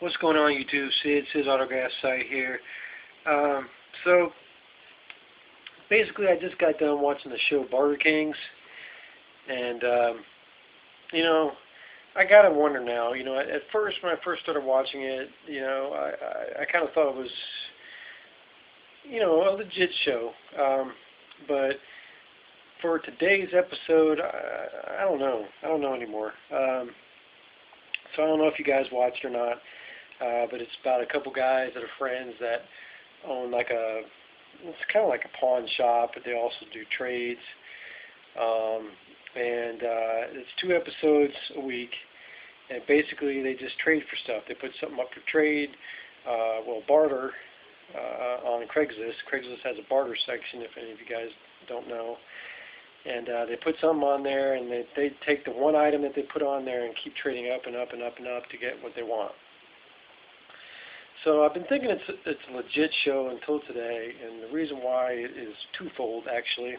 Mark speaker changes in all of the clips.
Speaker 1: What's going on, YouTube? Sid's Autograph site here. So basically, I just got done watching the show Barter, and I gotta wonder now. At first, when I first started watching it, I kind of thought it was, a legit show. But for today's episode, I don't know. I don't know anymore. So I don't know if you guys watched or not. But it's about a couple guys that are friends that own it's kind of like a pawn shop, but they also do trades. It's 2 episodes a week, and basically they just trade for stuff. They put something up for trade, barter, on Craigslist. Craigslist has a barter section, if any of you guys don't know. And they put something on there, and they take the one item that they put on there and keep trading up and up and up and up to get what they want. So I've been thinking it's a legit show until today, and the reason why is twofold, actually.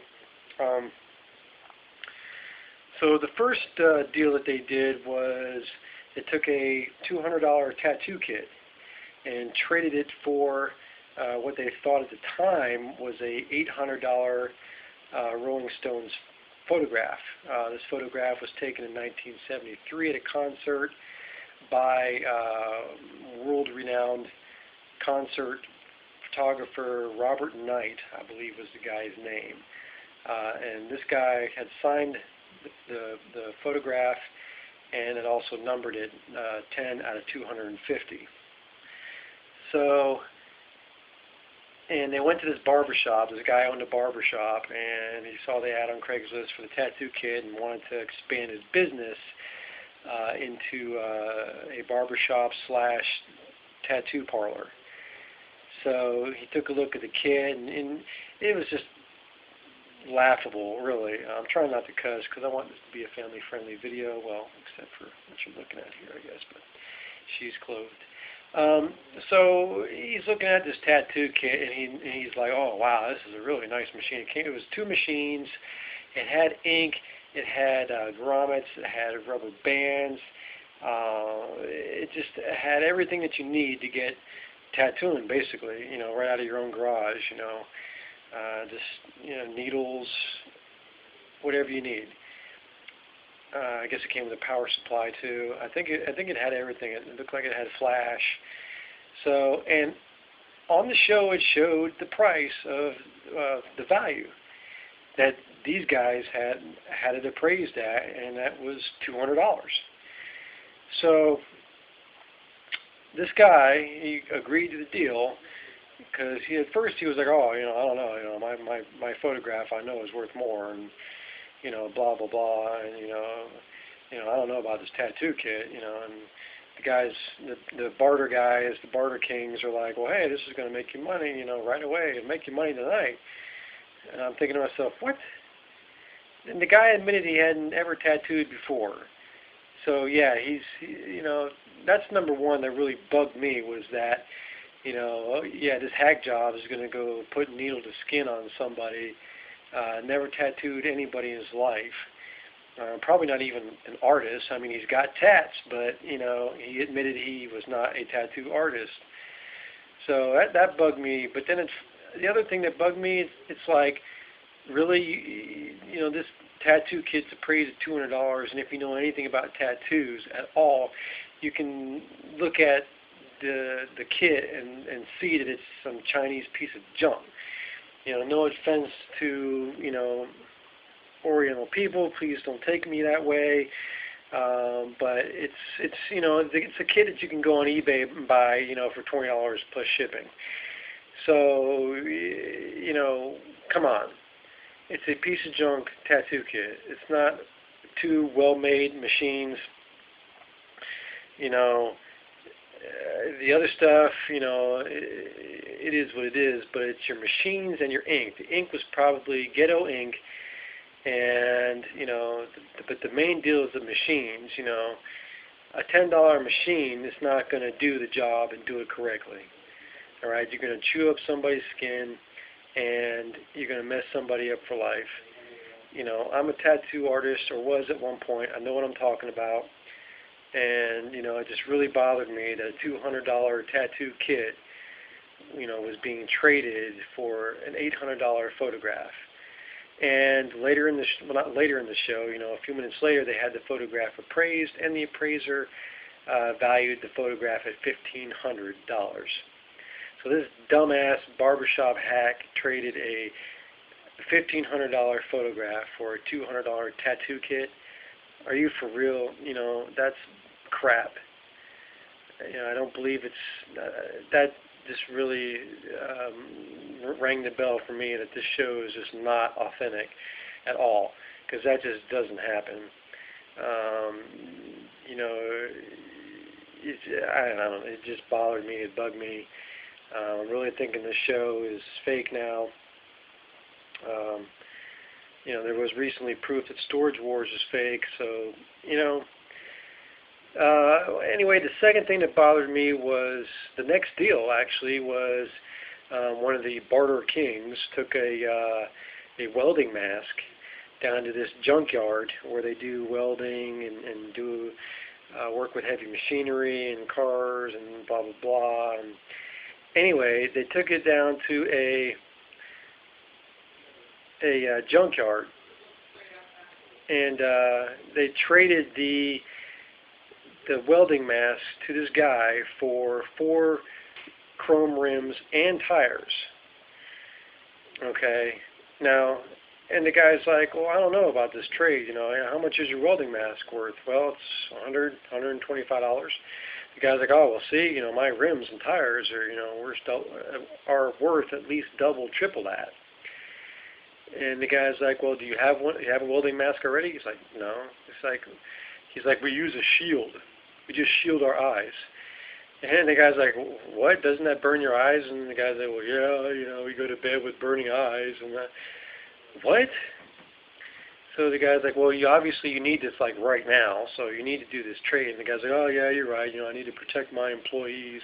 Speaker 1: So the first deal that they did was they took a $200 tattoo kit and traded it for what they thought at the time was a $800 Rolling Stones photograph. This photograph was taken in 1973 at a concert by world-renowned concert photographer Robert Knight, I believe was the guy's name. And this guy had signed the photograph, and it also numbered it 10 out of 250. So, and they went to this barber shop. This guy owned a barber shop, and he saw the ad on Craigslist for the tattoo kid and wanted to expand his business into a barbershop / tattoo parlor. So he took a look at the kid, and it was just laughable, really. I'm trying not to cuss because I want this to be a family-friendly video, well, except for what you're looking at here, I guess, but she's clothed. So he's looking at this tattoo kit, and he's like, oh, wow, this is a really nice machine. It was 2 machines. It had ink. It had grommets, it had rubber bands, it just had everything that you need to get tattooing, basically, right out of your own garage, needles, whatever you need. I guess it came with a power supply too. I think it had everything. It looked like it had flash. So, and on the show it showed the price of the value that these guys had it appraised at, and that was $200. So this guy, he agreed to the deal because at first he was like, oh, I don't know, my photograph I know is worth more, and blah blah blah, and I don't know about this tattoo kit, and the guys, the barter guys, the barter kings are like, well, hey, this is going to make you money, right away, it'll make you money tonight. And I'm thinking to myself, what? And the guy admitted he hadn't ever tattooed before. So yeah, that's number one that really bugged me, was that, this hack job is going to go put needle to skin on somebody, never tattooed anybody in his life, probably not even an artist. I mean, he's got tats, but, he admitted he was not a tattoo artist. So that bugged me. But then the other thing that bugged me, it's like, really, this tattoo kit's appraised at $200, and if you know anything about tattoos at all, you can look at the kit and see that it's some Chinese piece of junk. No offense to, Oriental people, please don't take me that way, but it's a kit that you can go on eBay and buy, for $20 plus shipping. So, come on. It's a piece of junk tattoo kit. It's not 2 well-made machines. The other stuff, it is what it is, but it's your machines and your ink. The ink was probably ghetto ink, and, but the main deal is the machines. A $10 machine is not going to do the job and do it correctly. All right, you're going to chew up somebody's skin, and you're going to mess somebody up for life. I'm a tattoo artist, or was at one point. I know what I'm talking about. And, it just really bothered me that a $200 tattoo kit, was being traded for an $800 photograph. And later in the well, not later in the show, a few minutes later, they had the photograph appraised, and the appraiser valued the photograph at $1,500. So this dumbass barbershop hack traded a $1,500 photograph for a $200 tattoo kit. Are you for real? That's crap. I don't believe it's that. Just really rang the bell for me that this show is just not authentic at all, because that just doesn't happen. I don't know. It just bothered me. It bugged me. I'm really thinking this show is fake now. There was recently proof that Storage Wars is fake, so, anyway, the second thing that bothered me was the next deal, actually, was one of the Barter Kings took a welding mask down to this junkyard where they do welding and do work with heavy machinery and cars and blah, blah, blah. And anyway, they took it down to a junkyard, and they traded the welding mask to this guy for 4 chrome rims and tires. Okay, now, and the guy's like, well, I don't know about this trade, how much is your welding mask worth? Well, it's $100, $125. The guy's like, oh, well, see, my rims and tires are worth at least double, triple that. And the guy's like, well, do you have one? You have a welding mask already? He's like, no. He's like, we use a shield. We just shield our eyes. And the guy's like, what? Doesn't that burn your eyes? And the guy's like, well, yeah, we go to bed with burning eyes. And that. What? So the guy's like, well, obviously you need this like right now, so you need to do this trade. And the guy's like, oh yeah, you're right. I need to protect my employees,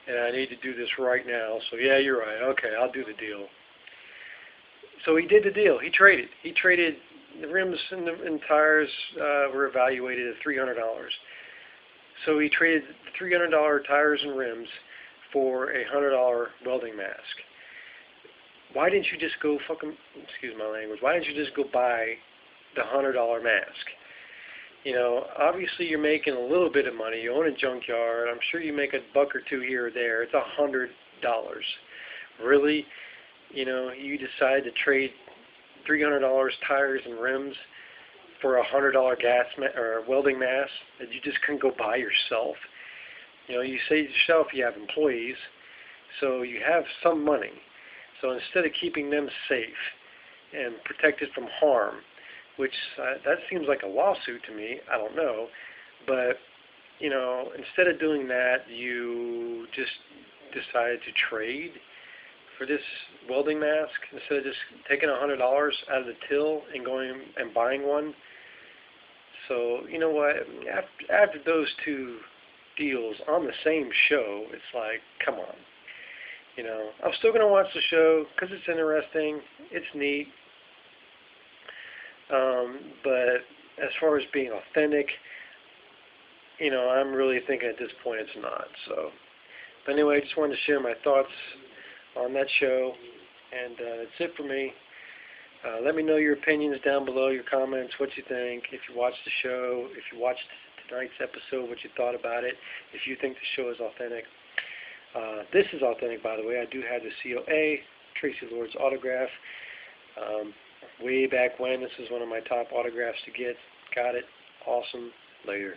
Speaker 1: and I need to do this right now. So yeah, you're right. Okay, I'll do the deal. So he did the deal. He traded. The rims and tires were evaluated at $300. So he traded the $300 tires and rims for a $100 welding mask. Why didn't you just go excuse my language, why didn't you just go buy the $100 mask? Obviously you're making a little bit of money. You own a junkyard. I'm sure you make $1 or $2 here or there. It's $100. Really? You decide to trade $300 tires and rims for a $100 or welding mask that you just couldn't go buy yourself. You say to yourself you have employees, so you have some money. So instead of keeping them safe and protected from harm, which that seems like a lawsuit to me, I don't know, but instead of doing that, you just decided to trade for this welding mask instead of just taking $100 out of the till and going and buying one. So you know what? After those two deals on the same show, it's like, come on. I'm still going to watch the show because it's interesting. It's neat. But as far as being authentic, I'm really thinking at this point it's not. So, but anyway, I just wanted to share my thoughts on that show, and that's it for me. Let me know your opinions down below, your comments, what you think. If you watched the show, if you watched tonight's episode, what you thought about it, if you think the show is authentic. This is authentic, by the way. I do have the COA, Tracy Lord's autograph. Way back when, this is one of my top autographs to get. Got it. Awesome. Later.